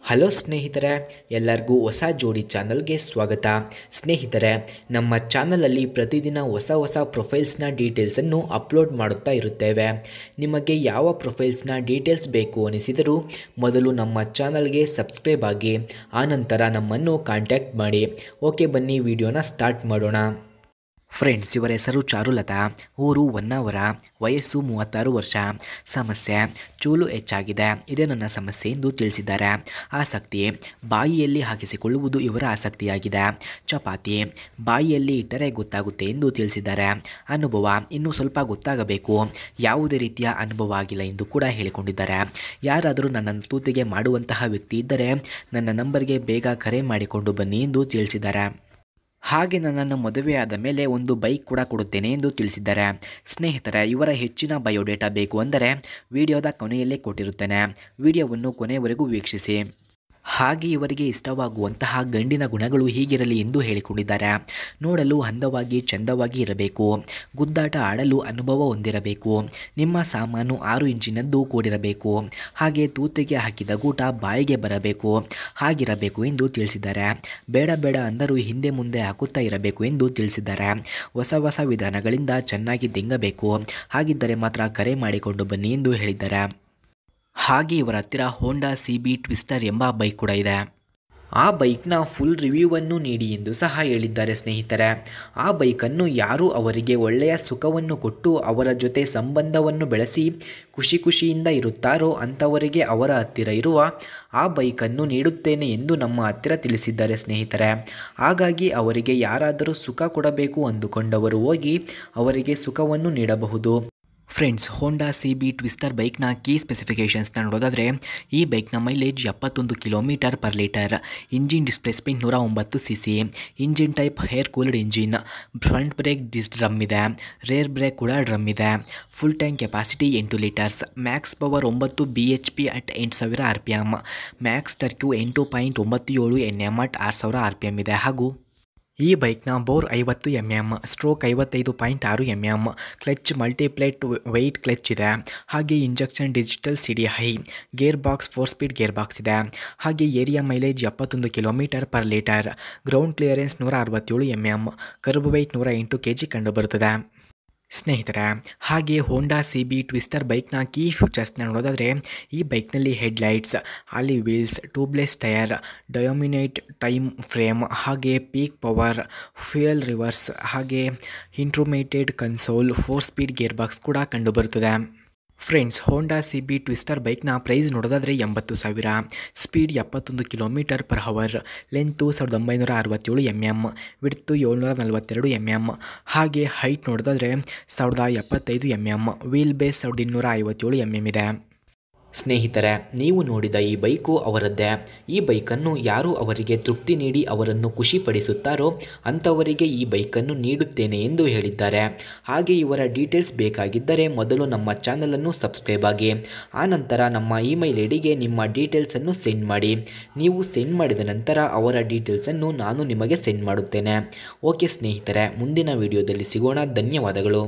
Hello ಸ್ನೇಹಿತರೆ, ಎಲ್ಲರಿಗೂ ಹೊಸ ಜೋಡಿ ಚಾನಲ್ಗೆ ಸ್ವಾಗತ. ಸ್ನೇಹಿತರೆ, ನಮ್ಮ ಚಾನಲಲ್ಲಿ ಪ್ರತಿದಿನ ಹೊಸ ಪ್ರೊಫೈಲ್ಸ್ನ ಡೀಟೇಲ್ಸನ್ನು ಅಪ್ಲೋಡ್ ಮಾಡುತ್ತಾ ಇರುತ್ತೇವೆ. ನಿಮಗೆ ಯಾವ ಪ್ರೊಫೈಲ್ಸ್ನ ಡೀಟೇಲ್ಸ್ ಬೇಕು ಅನಿಸಿದರೂ ಮೊದಲು ನಮ್ಮ ಚಾನಲ್ಗೆ ಸಬ್ಸ್ಕ್ರೈಬ್ ಆಗಿ ಆನಂತರ ನಮ್ಮನ್ನು ಕಾಂಟ್ಯಾಕ್ಟ್ ಮಾಡಿ. ಓಕೆ, ಬನ್ನಿ ವಿಡಿಯೋನ ಸ್ಟಾರ್ಟ್ ಮಾಡೋಣ. ಫ್ರೆಂಡ್ಸ್, ಇವರ ಹೆಸರು ಚಾರುಲತಾ, ಊರು ಹೊನ್ನಾವರ, ವಯಸ್ಸು 36 ವರ್ಷ. ಸಮಸ್ಯೆ ಚೂಲು ಹೆಚ್ಚಾಗಿದೆ, ಇದೇ ನನ್ನ ಸಮಸ್ಯೆ ಎಂದು ತಿಳಿಸಿದ್ದಾರೆ. ಆಸಕ್ತಿ ಬಾಯಿಯಲ್ಲಿ ಹಾಕಿಸಿಕೊಳ್ಳುವುದು ಇವರ ಆಸಕ್ತಿಯಾಗಿದೆ. ಚಪಾತಿ ಬಾಯಿಯಲ್ಲಿ ಇಟ್ಟರೆ ಗೊತ್ತಾಗುತ್ತೆ ಎಂದು ತಿಳಿಸಿದ್ದಾರೆ. ಅನುಭವ ಇನ್ನೂ ಸ್ವಲ್ಪ ಗೊತ್ತಾಗಬೇಕು, ಯಾವುದೇ ರೀತಿಯ ಅನುಭವ ಆಗಿಲ್ಲ ಎಂದು ಕೂಡ ಹೇಳಿಕೊಂಡಿದ್ದಾರೆ. ಯಾರಾದರೂ ನನ್ನನ್ನು ತೂತಿಗೆ ಮಾಡುವಂತಹ ವ್ಯಕ್ತಿ ಇದ್ದರೆ ನನ್ನ ನಂಬರ್ಗೆ ಬೇಗ ಕರೆ ಮಾಡಿಕೊಂಡು ಬನ್ನಿ ಎಂದು ತಿಳಿಸಿದ್ದಾರೆ. ಹಾಗೆ ನನ್ನನ್ನು ಮದುವೆಯಾದ ಮೇಲೆ ಒಂದು ಬೈಕ್ ಕೂಡ ಕೊಡುತ್ತೇನೆ ಎಂದು ತಿಳಿಸಿದ್ದಾರೆ. ಸ್ನೇಹಿತರೆ, ಇವರ ಹೆಚ್ಚಿನ ಬಯೋಡೇಟಾ ಬೇಕು ಅಂದರೆ ವಿಡಿಯೋದ ಕೊನೆಯಲ್ಲೇ ಕೊಟ್ಟಿರುತ್ತೇನೆ. ವಿಡಿಯೋವನ್ನು ಕೊನೆಯವರೆಗೂ ವೀಕ್ಷಿಸಿ. ಹಾಗೆ ಇವರಿಗೆ ಇಷ್ಟವಾಗುವಂತಹ ಗಂಡಿನ ಗುಣಗಳು ಹೀಗಿರಲಿ ಎಂದು ಹೇಳಿಕೊಂಡಿದ್ದಾರೆ. ನೋಡಲು ಅಂದವಾಗಿ ಚಂದವಾಗಿ ಇರಬೇಕು, ಗುದ್ದಾಟ ಆಡಲು ಅನುಭವ ಹೊಂದಿರಬೇಕು, ನಿಮ್ಮ ಸಾಮಾನು 6 ಇಂಚಿನದ್ದು ಕೂಡಿರಬೇಕು, ಹಾಗೆ ತೂತಿಗೆ ಹಾಕಿದ ಗೂಟ ಬಾಯಿಗೆ ಬರಬೇಕು, ಹಾಗಿರಬೇಕು ಎಂದು ತಿಳಿಸಿದ್ದಾರೆ. ಬೇಡ ಅಂದರೂ ಹಿಂದೆ ಮುಂದೆ ಹಾಕುತ್ತಾ ಇರಬೇಕು ಎಂದು ತಿಳಿಸಿದ್ದಾರೆ. ಹೊಸ ವಿಧಾನಗಳಿಂದ ಚೆನ್ನಾಗಿ ದಿಂಗಬೇಕು, ಹಾಗಿದ್ದರೆ ಮಾತ್ರ ಕರೆ ಮಾಡಿಕೊಂಡು ಬನ್ನಿ ಎಂದು ಹೇಳಿದ್ದಾರೆ. ಹಾಗೆ ಇವರ ಹತ್ತಿರ ಹೋಂಡಾ CB ಟ್ವಿಸ್ಟರ್ ಎಂಬ ಬೈಕ್ ಕೂಡ ಇದೆ. ಆ ಬೈಕ್ನ ಫುಲ್ ರಿವ್ಯೂವನ್ನು ನೀಡಿ ಎಂದು ಸಹ ಹೇಳಿದ್ದಾರೆ. ಸ್ನೇಹಿತರೆ, ಆ ಬೈಕನ್ನು ಯಾರು ಅವರಿಗೆ ಒಳ್ಳೆಯ ಸುಖವನ್ನು ಕೊಟ್ಟು ಅವರ ಜೊತೆ ಸಂಬಂಧವನ್ನು ಬೆಳೆಸಿ ಖುಷಿಯಿಂದ ಇರುತ್ತಾರೋ ಅಂಥವರಿಗೆ ಅವರ ಹತ್ತಿರ ಇರುವ ಆ ಬೈಕನ್ನು ನೀಡುತ್ತೇನೆ ಎಂದು ನಮ್ಮ ಹತ್ತಿರ ತಿಳಿಸಿದ್ದಾರೆ. ಸ್ನೇಹಿತರೆ, ಹಾಗಾಗಿ ಅವರಿಗೆ ಯಾರಾದರೂ ಸುಖ ಕೊಡಬೇಕು ಅಂದುಕೊಂಡವರು ಹೋಗಿ ಅವರಿಗೆ ಸುಖವನ್ನು ನೀಡಬಹುದು. ಫ್ರೆಂಡ್ಸ್, ಹೋಂಡಾ CB ಟ್ವಿಸ್ಟರ್ ಬೈಕ್ನ ಕೀ ಸ್ಪೆಸಿಫಿಕೇಷನ್ಸ್ನ ನೋಡೋದಾದರೆ ಈ ಬೈಕ್ನ ಮೈಲೇಜ್ 71 km/ಲೀಟರ್, engine displacement 109 cc, engine type air cooled engine, front brake disc drum ಇದೆ, ರೇರ್ ಬ್ರೇಕ್ ಕೂಡ ಡ್ರಮ್ ಇದೆ, full tank capacity 8 litres, max power 9 bhp at 8000 RPM, max torque 8.97 Nm at 6000 RPM ಇದೆ. ಹಾಗೂ ಈ ಬೈಕ್ನ bore 50 mm, stroke 55.6 mm, clutch multiplate weight clutch ಇದೆ. ಹಾಗೆ injection digital CDI, gear box 4 speed gear box ಇದೆ. ಹಾಗೆ area mileage 71 km/ಲೀಟರ್, ground clearance 167 mm, kerb weight 108 kg ಕಂಡುಬರುತ್ತದೆ. ಸ್ನೇಹಿತರೆ, ಹಾಗೆ ಹೋಂಡಾ CB ಟ್ವಿಸ್ಟರ್ ಬೈಕ್ನ ಕೀ ಫೀಚರ್ಸ್ನ ನೋಡೋದಾದರೆ ಈ ಬೈಕ್ನಲ್ಲಿ headlights, alloy wheels, tubeless tyre, diamond type frame, ಹಾಗೆ ಪೀಕ್ ಪವರ್, ಫ್ಯೂಯಲ್ ರಿವರ್ಸ್, ಹಾಗೆ instrumented console, 4 speed gear box ಕೂಡ ಕಂಡುಬರುತ್ತದೆ. ಫ್ರೆಂಡ್ಸ್, ಹೋಂಡಾ CB ಟ್ವಿಸ್ಟರ್ ಬೈಕ್ನ ಪ್ರೈಸ್ ನೋಡೋದಾದರೆ 80,000, speed 71 km/h, length 1967 mm, width 742 mm, ಹಾಗೆ ಹೈಟ್ ನೋಡೋದಾದರೆ 1075 mm, ವೀಲ್ ಬೇಸ್ 1257 mm ಇದೆ. ಸ್ನೇಹಿತರೆ, ನೀವು ನೋಡಿದ ಈ ಬೈಕು ಅವರದ್ದೇ. ಈ ಬೈಕನ್ನು ಯಾರು ಅವರಿಗೆ ತೃಪ್ತಿ ನೀಡಿ ಅವರನ್ನು ಖುಷಿಪಡಿಸುತ್ತಾರೋ ಅಂಥವರಿಗೆ ಈ ಬೈಕನ್ನು ನೀಡುತ್ತೇನೆ ಎಂದು ಹೇಳಿದ್ದಾರೆ. ಹಾಗೆ ಇವರ ಡೀಟೇಲ್ಸ್ ಬೇಕಾಗಿದ್ದರೆ ಮೊದಲು ನಮ್ಮ ಚಾನಲನ್ನು ಸಬ್ಸ್ಕ್ರೈಬ್ ಆಗಿ ಆನಂತರ ನಮ್ಮ ಇಮೇಲ್ ಐಡಿಗೆ ನಿಮ್ಮ ಡೀಟೇಲ್ಸನ್ನು ಸೆಂಡ್ ಮಾಡಿ. ನೀವು ಸೆಂಡ್ ಮಾಡಿದ ನಂತರ ಅವರ ಡೀಟೇಲ್ಸನ್ನು ನಾನು ನಿಮಗೆ ಸೆಂಡ್ ಮಾಡುತ್ತೇನೆ. ಓಕೆ ಸ್ನೇಹಿತರೆ, ಮುಂದಿನ ವಿಡಿಯೋದಲ್ಲಿ ಸಿಗೋಣ. ಧನ್ಯವಾದಗಳು.